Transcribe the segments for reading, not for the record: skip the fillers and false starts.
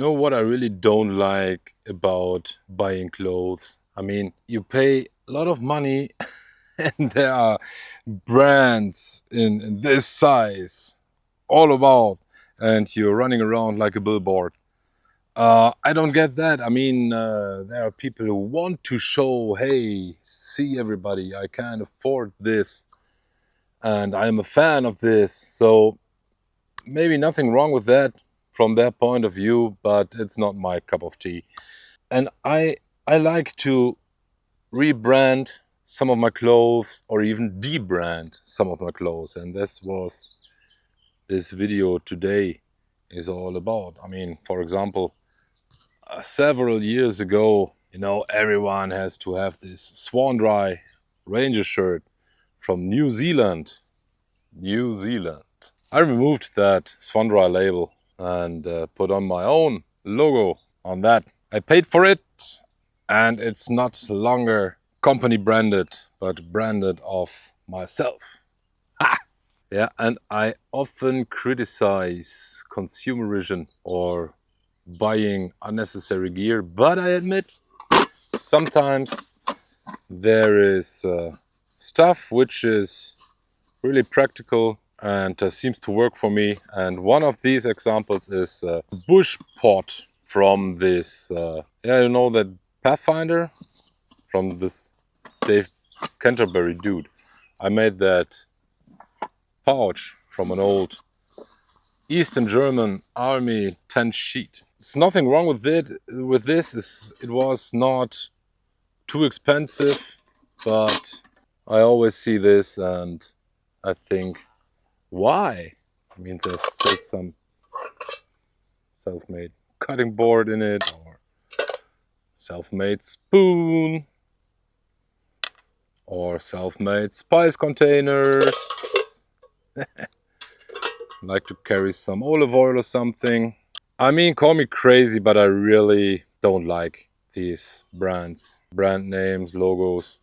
You know what I really don't like about buying clothes? I mean, you pay a lot of money and there are brands in this size all about, and you're running around like a billboard. I don't get that. I mean, there are people who want to show, hey, see everybody, I can afford this and I'm a fan of this. So maybe nothing wrong with that from their point of view, but it's not my cup of tea. And I like to rebrand some of my clothes or even debrand some of my clothes, and this video today is all about. I mean, for example, several years ago, everyone has to have this Swan Dry Ranger shirt from New Zealand. New Zealand. I removed that Swan Dry label and put on my own logo on that. I paid for it, and it's not longer company branded, but branded of myself. Ha! Yeah, and I often criticize consumerism or buying unnecessary gear, but I admit sometimes there is stuff which is really practical and seems to work for me. And one of these examples is Bush Pot from this, that Pathfinder from this Dave Canterbury dude. I made that pouch from an old Eastern German army tent sheet. There's nothing wrong with it. With this, it was not too expensive, but I always see this and I think, why? I mean, there's still some self-made cutting board in it, or self-made spoon, or self-made spice containers. Like to carry some olive oil or something. I mean, call me crazy, but I really don't like these brands, brand names, logos,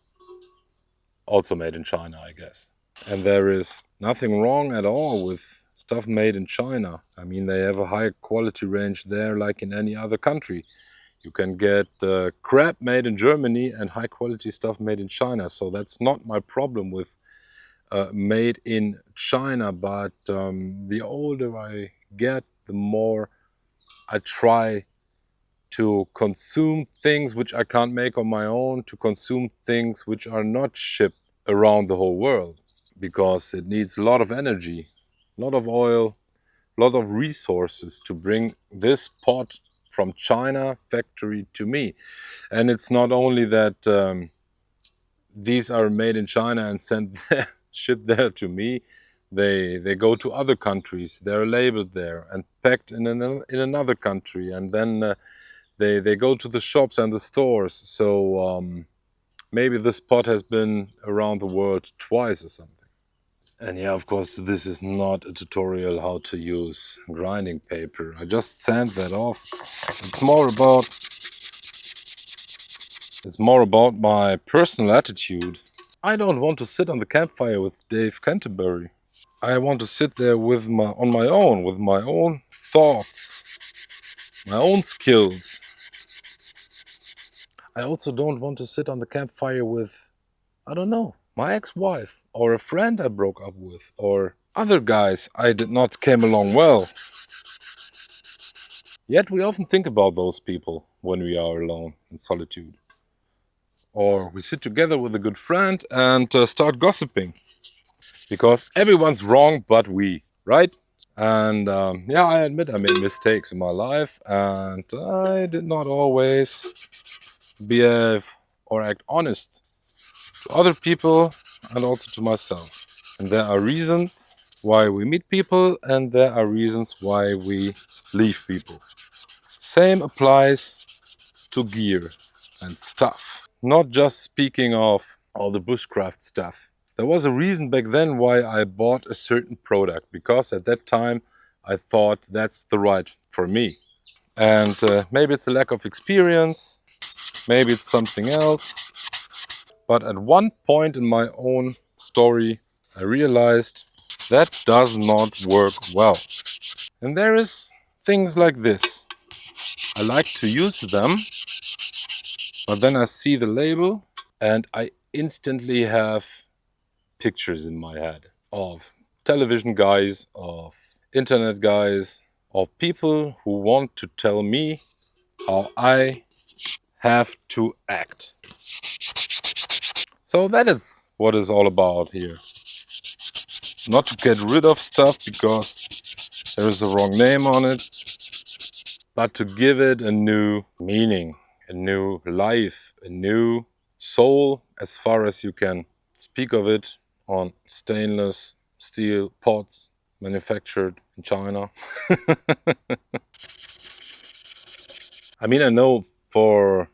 also made in China, I guess. And there is nothing wrong at all with stuff made in China. I mean, they have a high quality range there like in any other country. You can get crap made in Germany and high quality stuff made in China. So that's not my problem with made in China. But the older I get, the more I try to consume things which I can't make on my own, to consume things which are not shipped around the whole world, because it needs a lot of energy, a lot of oil, a lot of resources to bring this pot from China factory to me. And it's not only that these are made in China and sent there, shipped there to me. They go to other countries. They're labeled there and packed in another country, and then they go to the shops and the stores. So maybe this pot has been around the world twice or something. And yeah, of course, this is not a tutorial how to use grinding paper. I just sand that off. It's more about my personal attitude. I don't want to sit on the campfire with Dave Canterbury. I want to sit there on my own, with my own thoughts, my own skills. I also don't want to sit on the campfire with, I don't know, my ex-wife, or a friend I broke up with, or other guys I did not came along well. Yet we often think about those people when we are alone in solitude. Or we sit together with a good friend and start gossiping. Because everyone's wrong but we, right? And yeah, I admit I made mistakes in my life, and I did not always behave or act honest to other people and also to myself. And there are reasons why we meet people, and there are reasons why we leave people. Same applies to gear and stuff. Not just speaking of all the bushcraft stuff. There was a reason back then why I bought a certain product, because at that time I thought that's the right for me. And maybe it's a lack of experience, maybe it's something else. But at one point in my own story, I realized that does not work well. And there is things like this. I like to use them, but then I see the label and I instantly have pictures in my head of television guys, of internet guys, of people who want to tell me how I have to act. So that is what it's all about here. Not to get rid of stuff because there is a wrong name on it, but to give it a new meaning, a new life, a new soul, as far as you can speak of it on stainless steel pots manufactured in China. I mean, I know for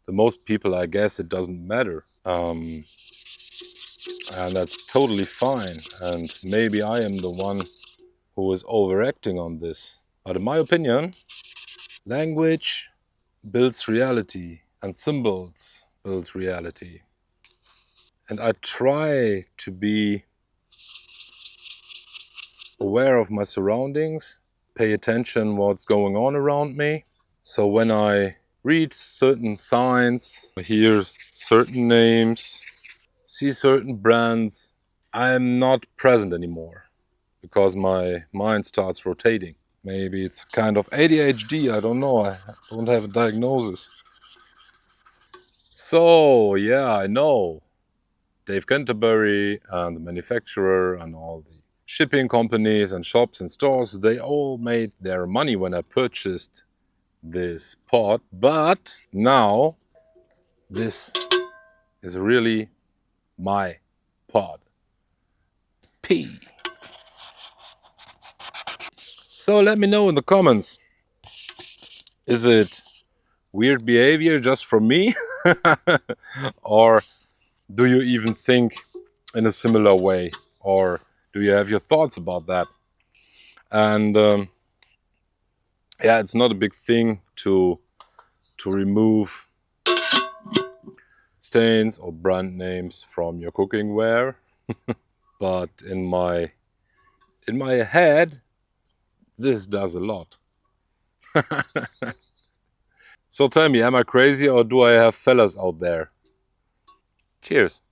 the most people, I guess it doesn't matter. And that's totally fine. And maybe I am the one who is overacting on this. But in my opinion, language builds reality and symbols build reality. And I try to be aware of my surroundings, pay attention what's going on around me. So when I read certain signs, hear certain names, see certain brands, I'm not present anymore because my mind starts rotating. Maybe it's kind of ADHD, I don't know, I don't have a diagnosis. So, yeah, I know Dave Canterbury and the manufacturer and all the shipping companies and shops and stores, they all made their money when I purchased this pot. But now this is really my pot. P. So let me know in the comments. Is it weird behavior just from me? Or do you even think in a similar way? Or do you have your thoughts about that? And yeah, it's not a big thing to remove stains or brand names from your cooking ware. But in my head, this does a lot. So tell me, am I crazy or do I have fellas out there? Cheers.